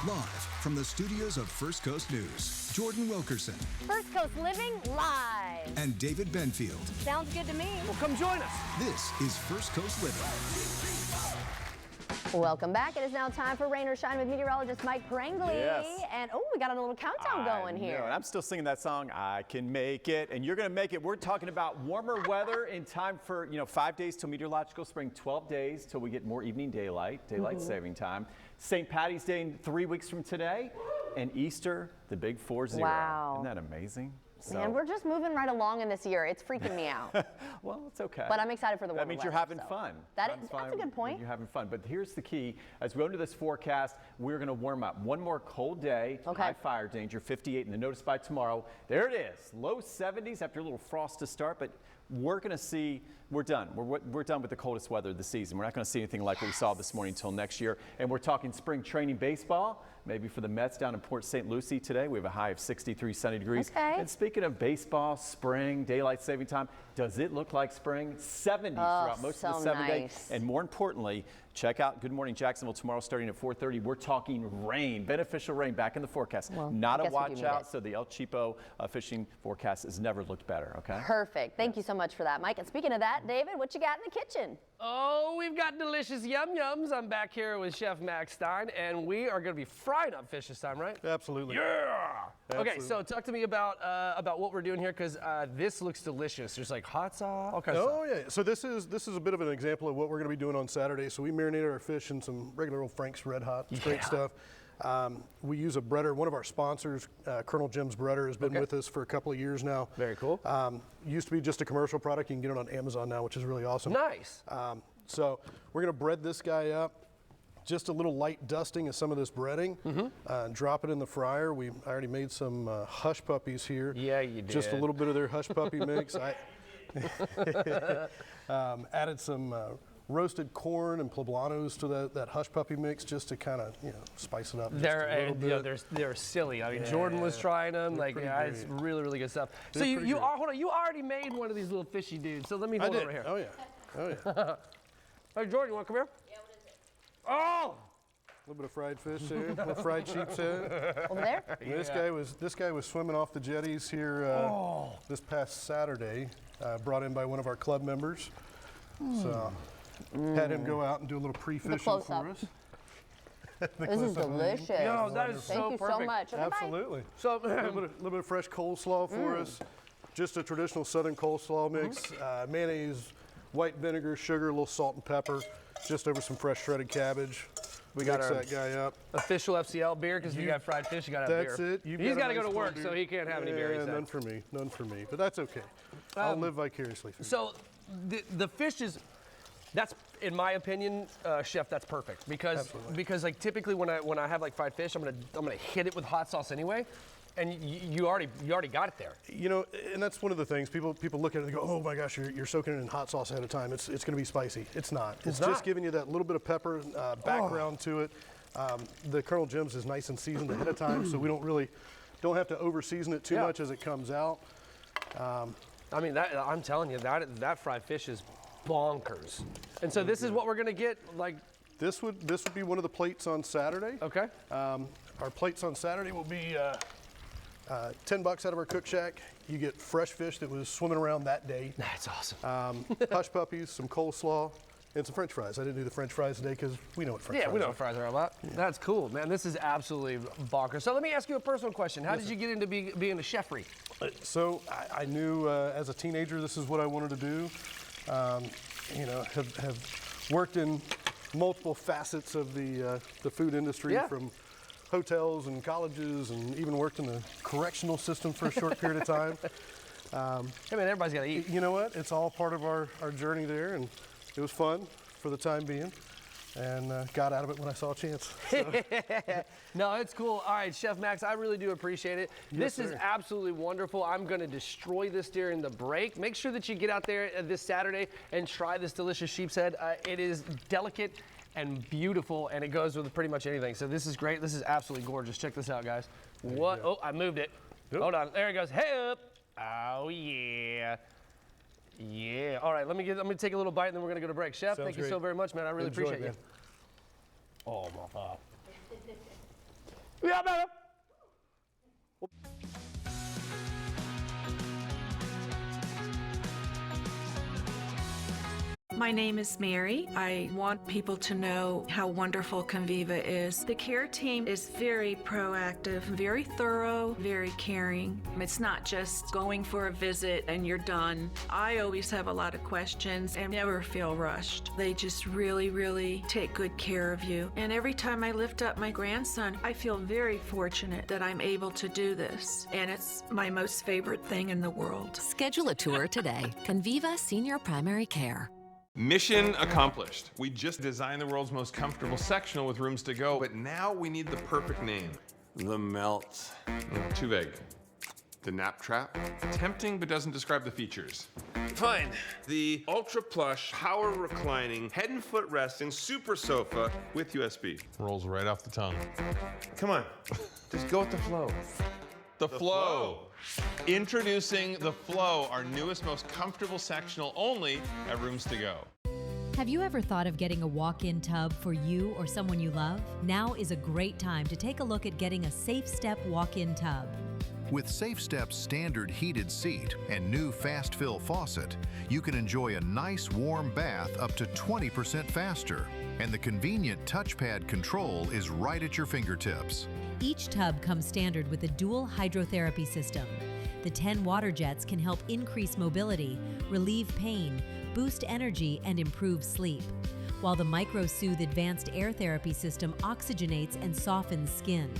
Live from the studios of First Coast News, Jordan Wilkerson First Coast Living live. and David Benfield. Sounds good to me. Well, come join us. This is First Coast Living. Welcome back. It is now time for Rain or Shine with meteorologist Mike Prangley. Yes. And we got a little countdown going here. And I'm still singing that song, I Can Make It, and you're going to make it. We're talking about warmer weather in time for, 5 days till meteorological spring, 12 days till we get more evening daylight saving time. St. Patty's Day in 3 weeks from today, and Easter, the big 4-0. Wow. Isn't that amazing? Man, we're just moving right along in this year. It's freaking me out. Well, it's okay. But I'm excited for the warmer That means you're weather, having fun. That's a good point. You're having fun. But here's the key. As we go into this forecast, we're going to warm up. One more cold day, high fire danger, 58 in the notice by tomorrow. There it is, low 70s after a little frost to start, but we're going to see, we're done. We're done with the coldest weather of the season. We're not going to see anything like what we saw this morning until next year. And we're talking spring training baseball. Maybe for the Mets down in Port St. Lucie today. We have a high of 63 sunny degrees. Okay. And speaking of baseball, spring, daylight saving time, does it look like spring? 70s throughout most of the 7 days. And more importantly, check out Good Morning Jacksonville tomorrow starting at 4:30. We're talking rain, beneficial rain back in the forecast. Well, not a watch out, so the El Cheapo fishing forecast has never looked better, okay? Perfect. Thank you so much for that, Mike. And speaking of that, David, what you got in the kitchen? Oh, we've got delicious yum-yums. I'm back here with Chef Max Stein, and we are going to be frying up fish this time, right? Absolutely. Yeah! Absolutely. Okay, so talk to me about what we're doing here, because this looks delicious. There's like hot sauce, all kinds of stuff. Oh, yeah. So this is a bit of an example of what we're going to be doing on Saturday. So we marinated our fish in some regular old Frank's Red Hot. It's great stuff. We use a breader. One of our sponsors, Colonel Jim's Breader, has been with us for a couple of years now. Very cool. Used to be just a commercial product. You can get it on Amazon now, which is really awesome. Nice. So we're going to bread this guy up. Just a little light dusting of some of this breading. Drop it in the fryer. I already made some hush puppies here. Yeah, you did. Just a little bit of their hush puppy mix. I added some roasted corn and poblanos to that hush puppy mix just to kind of spice it up. They're silly. I mean, Jordan was trying them. It's really, really good stuff. So you already made one of these little fishy dudes. So let me hold over here. Oh yeah. Hey Jordan, you want to come here? Yeah, what is it? Oh! A little bit of fried fish there, a little fried sheep's head. Over there? This guy was swimming off the jetties here this past Saturday, brought in by one of our club members. So had him go out and do a little pre-fishing for us. This is delicious. No, that is so perfect. Thank you so much. Absolutely. So a little bit of fresh coleslaw for us. Just a traditional Southern coleslaw mix. Mayonnaise, white vinegar, sugar, a little salt and pepper, just over some fresh shredded cabbage. We got mix that guy up. Official FCL beer, because you got fried fish, you got to have beer. That's it. He's got to go to work, so he can't have any beer. Yeah, none for me. But that's okay. I'll live vicariously through you. So the fish is, that's, in my opinion, Chef, that's perfect. Because like typically when I have like fried fish, I'm gonna hit it with hot sauce anyway. And you already got it there. And that's one of the things people look at it and go, oh my gosh, you're soaking it in hot sauce ahead of time. It's going to be spicy. It's not. It's just giving you that little bit of pepper background to it. The Colonel Jim's is nice and seasoned ahead of time, so we don't have to over season it too much as it comes out. I mean, I'm telling you, that fried fish is bonkers. And so this is what we're going to get, like. This would be one of the plates on Saturday. Okay. Our plates on Saturday will be $10 out of our cook shack. You get fresh fish that was swimming around that day. That's awesome. Hush puppies, some coleslaw, and some French fries. I didn't do the French fries today because we know what French fries are. Yeah, we know what fries are about. Yeah. That's cool, man. This is absolutely bonkers. So let me ask you a personal question. How did you get into being a chef-y? So I knew as a teenager this is what I wanted to do. Have worked in multiple facets of the food industry, from hotels and colleges, and even worked in the correctional system for a short period of time. Hey man, everybody's got to eat. You know what? It's all part of our journey there, and it was fun for the time being, and got out of it when I saw a chance. So. No, it's cool. All right, Chef Max, I really do appreciate it. Yes, this is absolutely wonderful. I'm going to destroy this during the break. Make sure that you get out there this Saturday and try this delicious sheep's head. It is delicate and beautiful, and it goes with pretty much anything. So this is great. This is absolutely gorgeous. Check this out, guys. What? Oh, I moved it. Yep. Hold on. There it goes. Hey up. Oh yeah. Yeah. All right. I'm gonna take a little bite, and then we're gonna go to break. Chef, thank you so very much, man. I really appreciate you. Oh my God. Yeah, man. My name is Mary. I want people to know how wonderful Conviva is. The care team is very proactive, very thorough, very caring. It's not just going for a visit and you're done. I always have a lot of questions and never feel rushed. They just really, really take good care of you. And every time I lift up my grandson, I feel very fortunate that I'm able to do this. And it's my most favorite thing in the world. Schedule a tour today. Conviva Senior Primary Care. Mission accomplished. We just designed the world's most comfortable sectional with rooms to go, but now we need the perfect name. The Melt. Too vague. The Nap Trap. Tempting, but doesn't describe the features. Fine. The ultra plush, power reclining, head and foot resting super sofa with USB. Rolls right off the tongue. Come on, just go with the flow. The Flow. Introducing the Flow, our newest, most comfortable sectional only at Rooms to Go. Have you ever thought of getting a walk-in tub for you or someone you love? Now is a great time to take a look at getting a Safe Step walk-in tub. With Safe Step's standard heated seat and new fast fill faucet, you can enjoy a nice warm bath up to 20% faster. And the convenient touchpad control is right at your fingertips. Each tub comes standard with a dual hydrotherapy system. The 10 water jets can help increase mobility, relieve pain, boost energy, and improve sleep, while the MicroSoothe advanced air therapy system oxygenates and softens skin.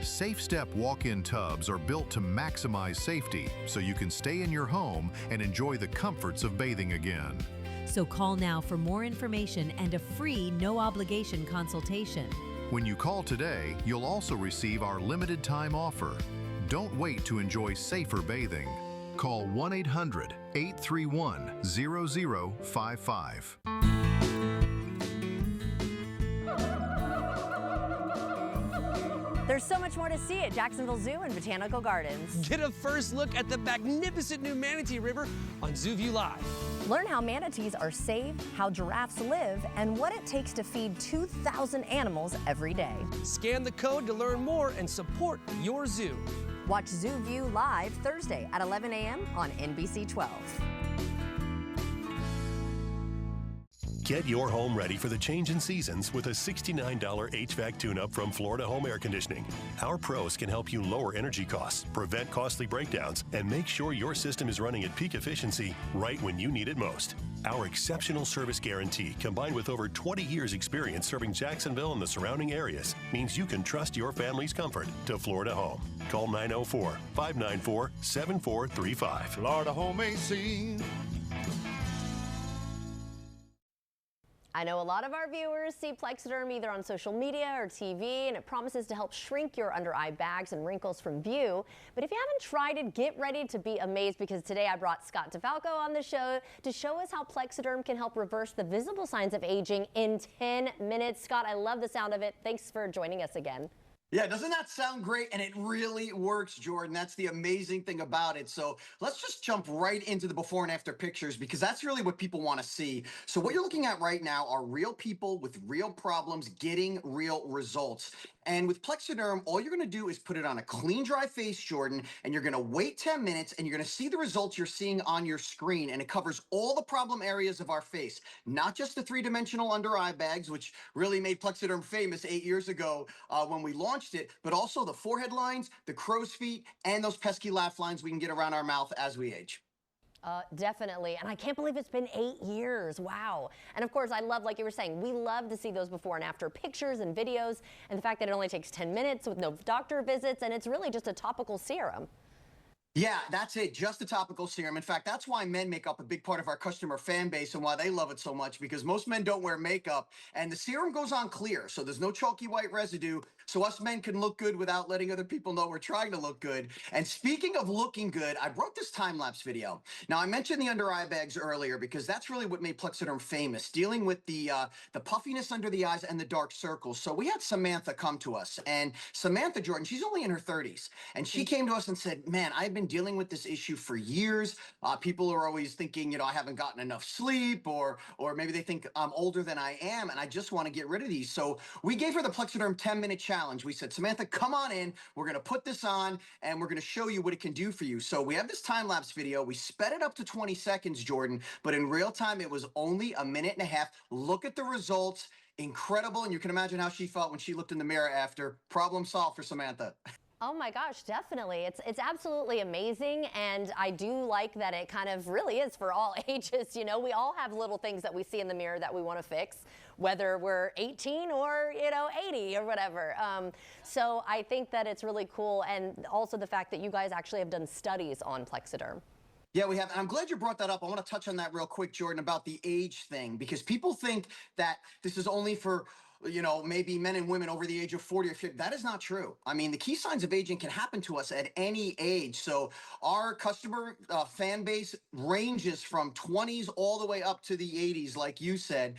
Safe Step walk-in tubs are built to maximize safety so you can stay in your home and enjoy the comforts of bathing again. So call now for more information and a free no-obligation consultation. When you call today, you'll also receive our limited time offer. Don't wait to enjoy safer bathing. Call 1-800-831-0055. There's so much more to see at Jacksonville Zoo and Botanical Gardens. Get a first look at the magnificent new Manatee River on ZooView Live. Learn how manatees are saved, how giraffes live, and what it takes to feed 2,000 animals every day. Scan the code to learn more and support your zoo. Watch ZooView Live Thursday at 11 a.m. on NBC 12. Get your home ready for the change in seasons with a $69 HVAC tune-up from Florida Home Air Conditioning. Our pros can help you lower energy costs, prevent costly breakdowns, and make sure your system is running at peak efficiency right when you need it most. Our exceptional service guarantee, combined with over 20 years experience serving Jacksonville and the surrounding areas, means you can trust your family's comfort to Florida Home. Call 904-594-7435. Florida Home AC. I know a lot of our viewers see Plexiderm either on social media or TV, and it promises to help shrink your under-eye bags and wrinkles from view. But if you haven't tried it, get ready to be amazed, because today I brought Scott DeFalco on the show to show us how Plexiderm can help reverse the visible signs of aging in 10 minutes. Scott, I love the sound of it. Thanks for joining us again. Yeah, doesn't that sound great? And it really works, Jordan. That's the amazing thing about it. So let's just jump right into the before and after pictures, because that's really what people want to see. So what you're looking at right now are real people with real problems getting real results. And with Plexiderm, all you're going to do is put it on a clean, dry face, Jordan, and you're going to wait 10 minutes, and you're going to see the results you're seeing on your screen. And it covers all the problem areas of our face, not just the three-dimensional under-eye bags, which really made Plexiderm famous 8 years ago when we launched it, but also the forehead lines, the crow's feet, and those pesky laugh lines we can get around our mouth as we age. Definitely. And I can't believe it's been 8 years. Wow. And of course, I love, like you were saying, we love to see those before and after pictures and videos, and the fact that it only takes 10 minutes with no doctor visits, and it's really just a topical serum. Yeah, that's it. Just a topical serum. In fact, that's why men make up a big part of our customer fan base and why they love it so much, because most men don't wear makeup, and the serum goes on clear, so there's no chalky white residue, so us men can look good without letting other people know we're trying to look good. And speaking of looking good, I brought this time-lapse video. Now, I mentioned the under-eye bags earlier because that's really what made Plexiderm famous, dealing with the puffiness under the eyes and the dark circles. So we had Samantha come to us, and Samantha, Jordan, she's only in her 30s, and she came to us and said, man, I've been dealing with this issue for years. People are always thinking, you know, I haven't gotten enough sleep, or maybe they think I'm older than I am, and I just want to get rid of these. So we gave her the Plexiderm 10-minute challenge. challenge. We said, Samantha, come on in. We're going to put this on, and we're going to show you what it can do for you. So we have this time-lapse video. We sped it up to 20 seconds, Jordan, but in real time, it was only a minute and a half. Look at the results. Incredible, and you can imagine how she felt when she looked in the mirror after. Problem solved for Samantha. Oh my gosh, definitely. It's absolutely amazing, and I do like that it kind of really is for all ages. You know, we all have little things that we see in the mirror that we want to fix, whether we're 18 or, 80 or whatever. So I think that it's really cool, and also the fact that you guys actually have done studies on Plexiderm. Yeah, we have. And I'm glad you brought that up. I want to touch on that real quick, Jordan, about the age thing, because people think that this is only for, maybe men and women over the age of 40 or 50. That is not true. I mean, the key signs of aging can happen to us at any age. So our customer fan base ranges from 20s all the way up to the 80s, like you said.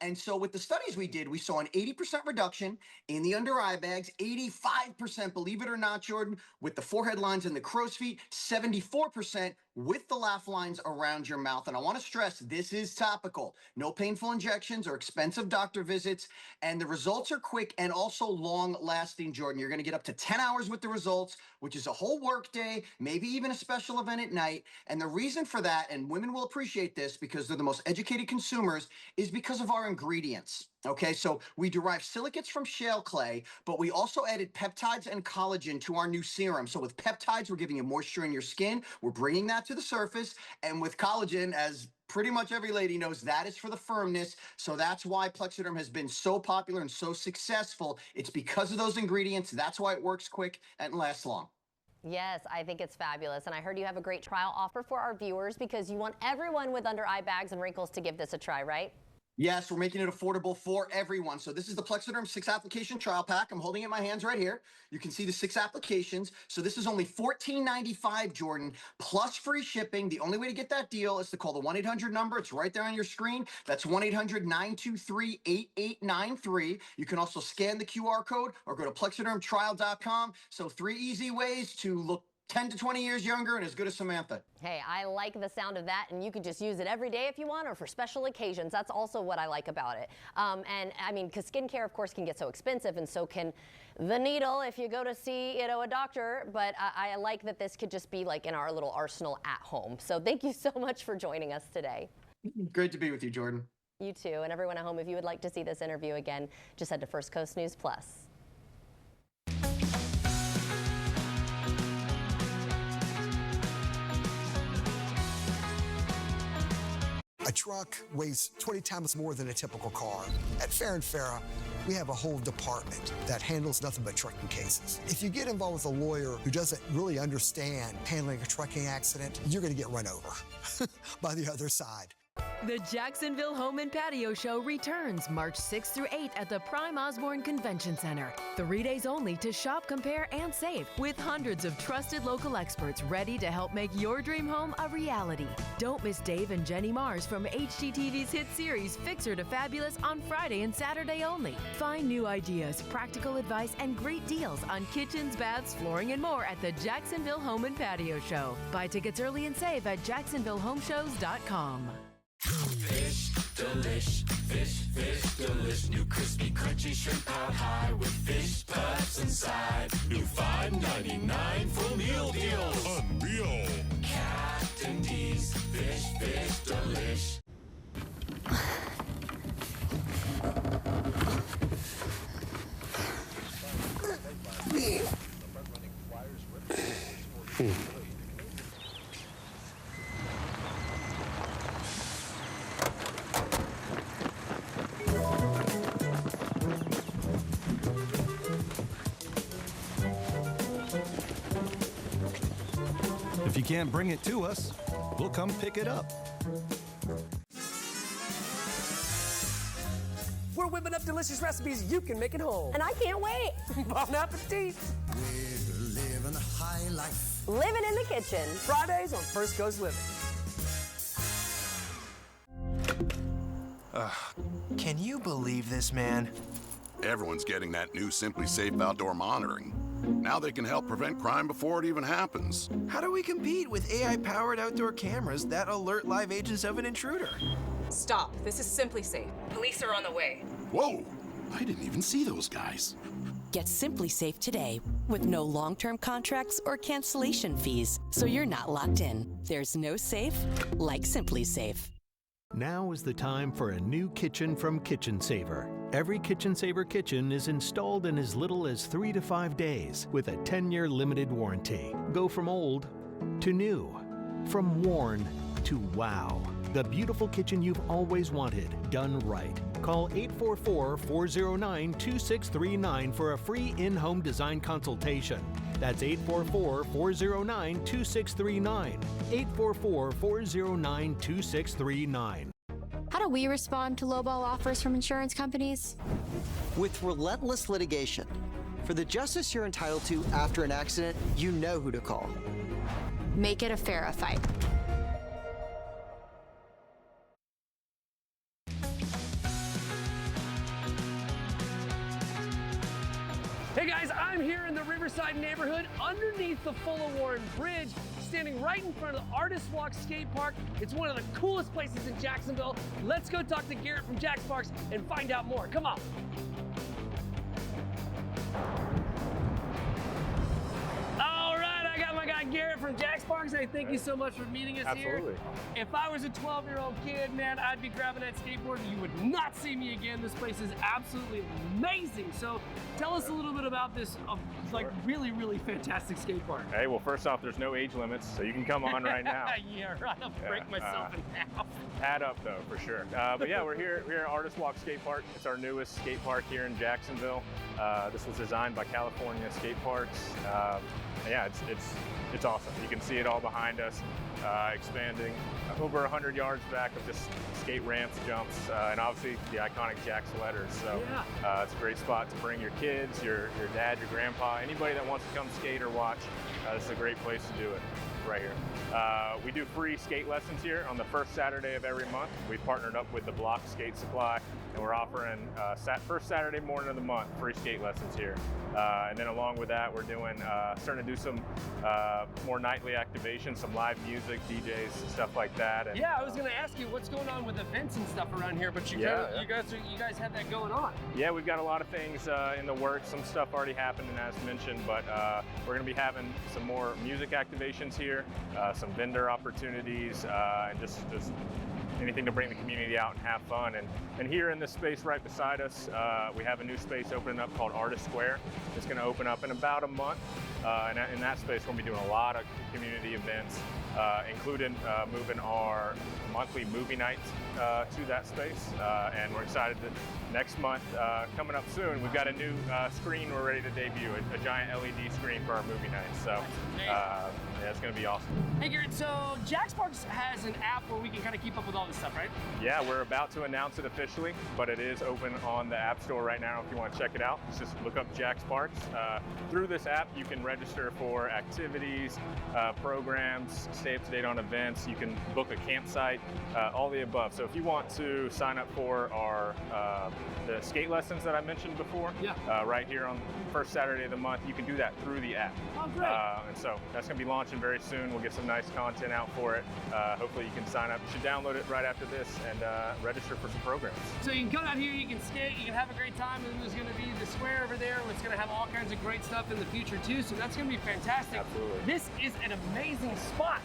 And so with the studies we did, we saw an 80% reduction in the under eye bags, 85%, believe it or not, Jordan, with the forehead lines and the crow's feet, 74% with the laugh lines around your mouth. And I want to stress, this is topical. No painful injections or expensive doctor visits. And the results are quick and also long lasting, Jordan. You're going to get up to 10 hours with the results, which is a whole work day, maybe even a special event at night. And the reason for that, and women will appreciate this because they're the most educated consumers, is because of our ingredients. Okay, so we derive silicates from shale clay, but we also added peptides and collagen to our new serum. So with peptides, we're giving you moisture in your skin. We're bringing that to the surface. And with collagen, as pretty much every lady knows, that is for the firmness. So that's why Plexiderm has been so popular and so successful. It's because of those ingredients. That's why it works quick and lasts long. Yes, I think it's fabulous. And I heard you have a great trial offer for our viewers because you want everyone with under eye bags and wrinkles to give this a try, right? Yes, we're making it affordable for everyone. So this is the Plexiderm 6-application trial pack. I'm holding it in my hands right here. You can see the 6 applications. So this is only $14.95, Jordan, plus free shipping. The only way to get that deal is to call the 1-800 number. It's right there on your screen. That's 1-800-923-8893. You can also scan the QR code or go to plexidermtrial.com. So 3 easy ways to look 10 to 20 years younger and as good as Samantha. Hey, I like the sound of that, and you could just use it every day if you want or for special occasions. That's also what I like about it. And I mean, because skincare, of course, can get so expensive, and so can the needle if you go to see, a doctor. But I like that this could just be like in our little arsenal at home. So thank you so much for joining us today. Great to be with you, Jordan. You too. And everyone at home, if you would like to see this interview again, just head to First Coast News Plus. A truck weighs 20 times more than a typical car. At Farah & Farah, we have a whole department that handles nothing but trucking cases. If you get involved with a lawyer who doesn't really understand handling a trucking accident, you're going to get run over by the other side. The Jacksonville Home and Patio Show returns March 6th through 8th at the Prime Osborne Convention Center. 3 days only to shop, compare, and save with hundreds of trusted local experts ready to help make your dream home a reality. Don't miss Dave and Jenny Mars from HGTV's hit series Fixer to Fabulous on Friday and Saturday only. Find new ideas, practical advice, and great deals on kitchens, baths, flooring, and more at the Jacksonville Home and Patio Show. Buy tickets early and save at jacksonvillehomeshows.com. Fish delish, fish delish. New crispy, crunchy shrimp out high with fish puffs inside. New $5.99 full meal deals. Unreal. Captain D's fish delish. If you can't bring it to us, we'll come pick it up. We're whipping up delicious recipes you can make at home. And I can't wait. Bon appetit. We're living a high life. Living in the kitchen. Fridays on First Coast Living. Can you believe this, man? Everyone's getting that new Simply Safe outdoor monitoring. Now they can help prevent crime before it even happens. How do we compete with AI-powered outdoor cameras that alert live agents of an intruder? Stop. This is Simply Safe. Police are on the way. Whoa! I didn't even see those guys. Get Simply Safe today with no long-term contracts or cancellation fees, so you're not locked in. There's no safe like Simply Safe. Now is the time for a new kitchen from Kitchen Saver. Every Kitchen Saver kitchen is installed in as little as 3 to 5 days with a 10-year limited warranty. Go from old to new, from worn to wow. The beautiful kitchen you've always wanted, done right. Call 844-409-2639 for a free in-home design consultation. That's 844-409-2639. 844-409-2639. How do we respond to lowball offers from insurance companies? With relentless litigation. For the justice you're entitled to after an accident, you know who to call. Make it a FARA fight. Hey guys, I'm here in the Riverside neighborhood underneath the Fuller Warren Bridge, standing right in front of the Artist Walk Skate Park. It's one of the coolest places in Jacksonville. Let's go talk to Garrett from Jax Parks and find out more. Come on. All right, I got my guy Garrett from Jax Parks. Hey, thank you so much for meeting us here. Absolutely. If I was a 12-year-old kid, man, I'd be grabbing that skateboard and you would not see me again. This place is absolutely amazing. So tell us a little bit about this, like really, really fantastic skate park. Hey, well, first off, there's no age limits, so you can come on right now. Yeah, right. I'll break myself in half. Pad up though, for sure. But yeah, we're here at Artist Walk Skate Park. It's our newest skate park here in Jacksonville. This was designed by California Skate Parks. Yeah, it's awesome. You can see it all behind us, expanding over 100 yards back of just skate ramps, jumps, and obviously the iconic Jax letters. So it's a great spot to bring your kids, your dad, your grandpa, anybody that wants to come skate or watch. This is a great place to do it right here. We do free skate lessons here on the first Saturday of every month. We've partnered up with the Block Skate Supply, and we're offering first Saturday morning of the month free skate lessons here. And then along with that, we're starting to do some more nightly activations, some live music, DJs, stuff like that. And, yeah, I was going to ask you what's going on with events and stuff around here, but you guys have that going on. Yeah, we've got a lot of things in the works. Some stuff already happened, and as mentioned, but we're going to be having some more music activations here, some vendor opportunities, and just anything to bring the community out and have fun. And here in this space right beside us, we have a new space opening up called Artist Square. It's going to open up in about a month. And in that space, we're going to be doing a lot of community events, including moving our monthly movie nights to that space. And we're excited that next month, coming up soon, we've got a new screen we're ready to debut, a giant LED screen for our movie nights. So yeah, it's going to be awesome. Hey Garrett, so Jax Parks has an app where we can kind of keep up with all this stuff, right? Yeah, we're about to announce it officially, but it is open on the App Store right now if you want to check it out. Just look up Jax Parks. Through this app, you can register for activities, programs, stay up to date on events. You can book a campsite, all the above. So if you want to sign up for our the skate lessons that I mentioned before, right here on the first Saturday of the month, you can do that through the app. Oh, great. And so that's going to be launching very soon. We'll get some nice content out for it. Hopefully you can sign up. You should download it right after this and register for some programs. So you can come out here, you can skate, you can have a great time, and then there's going to be the square over there, which is going to have all kinds of great stuff in the future too. So that's going to be fantastic. Absolutely. This is an amazing spot.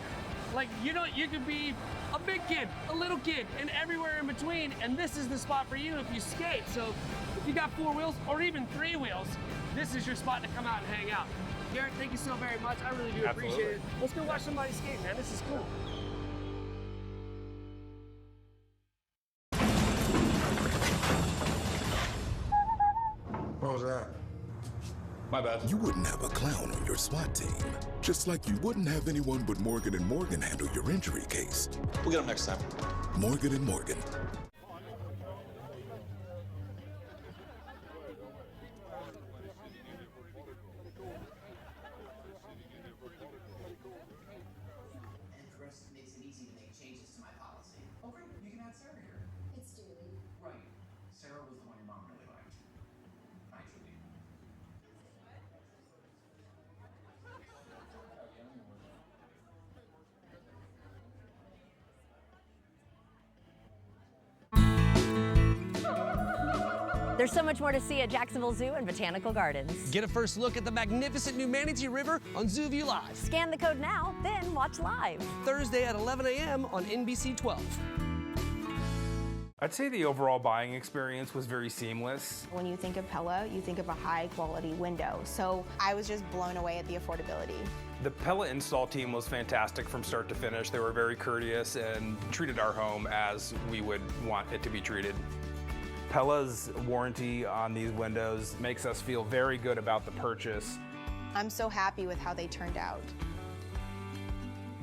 Like, you know, you could be a big kid, a little kid, and everywhere in between, and this is the spot for you if you skate. So if you got 4 wheels or even 3 wheels, this is your spot to come out and hang out. Garrett, thank you so very much. I really do appreciate it. Let's go watch somebody skate, man. This is cool. What was that? My bad. You wouldn't have a clown on your SWAT team. Just like you wouldn't have anyone but Morgan & Morgan handle your injury case. We'll get him next time. Morgan & Morgan. Makes it easy to make changes to my policy. Oh great, you can add Sarah here. It's Julie. Right. Sarah was the one your mom really liked. Hi, Julie. There's so much more to see at Jacksonville Zoo and Botanical Gardens. Get a first look at the magnificent new Manatee River on ZooView Live. Scan the code now, then watch live. Thursday at 11 a.m. on NBC 12. I'd say the overall buying experience was very seamless. When you think of Pella, you think of a high quality window. So I was just blown away at the affordability. The Pella install team was fantastic from start to finish. They were very courteous and treated our home as we would want it to be treated. Pella's warranty on these windows makes us feel very good about the purchase. I'm so happy with how they turned out.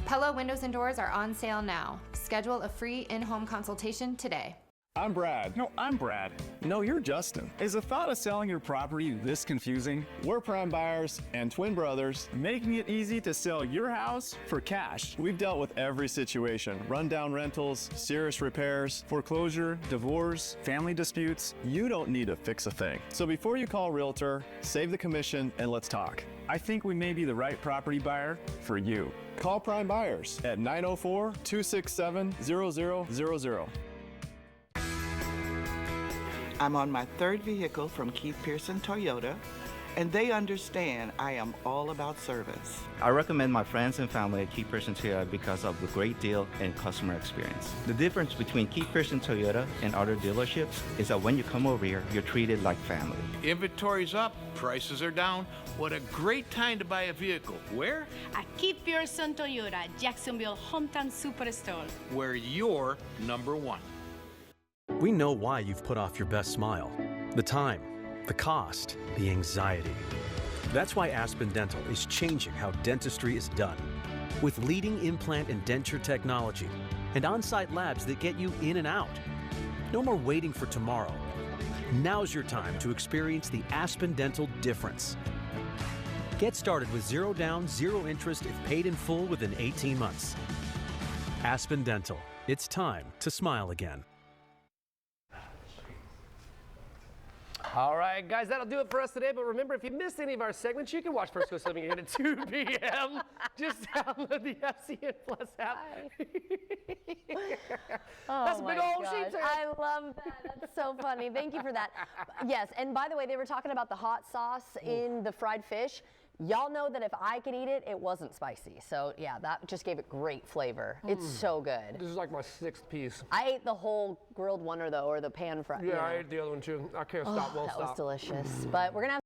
Pella windows and doors are on sale now. Schedule a free in-home consultation today. I'm Brad. No, I'm Brad. No, you're Justin. Is the thought of selling your property this confusing? We're Prime Buyers and twin brothers, making it easy to sell your house for cash. We've dealt with every situation: rundown rentals, serious repairs, foreclosure, divorce, family disputes. You don't need to fix a thing. So before you call a realtor, save the commission and let's talk. I think we may be the right property buyer for you. Call Prime Buyers at 904-267-0000. I'm on my third vehicle from Keith Pearson Toyota, and they understand I am all about service. I recommend my friends and family at Keith Pearson Toyota because of the great deal and customer experience. The difference between Keith Pearson Toyota and other dealerships is that when you come over here, you're treated like family. Inventory's up, prices are down. What a great time to buy a vehicle. Where? At Keith Pearson Toyota, Jacksonville Hometown Superstore. Where you're number one. We know why you've put off your best smile. The time, the cost, the anxiety. That's why Aspen Dental is changing how dentistry is done. With leading implant and denture technology and on-site labs that get you in and out. No more waiting for tomorrow. Now's your time to experience the Aspen Dental difference. Get started with zero down, zero interest if paid in full within 18 months. Aspen Dental. It's time to smile again. All right, guys, that'll do it for us today. But remember, if you missed any of our segments, you can watch First Coast Living again at 2 p.m. Just download the FCN Plus app. That's a big old sheep there. I love that. That's so funny. Thank you for that. Yes, and by the way, they were talking about the hot sauce in the fried fish. Y'all know that if I could eat it, it wasn't spicy. So yeah, that just gave it great flavor. It's so good. This is like my 6th piece. I ate the whole grilled one though, or the pan fried. Yeah, I ate the other one too. I can't stop. That was delicious. But we're gonna have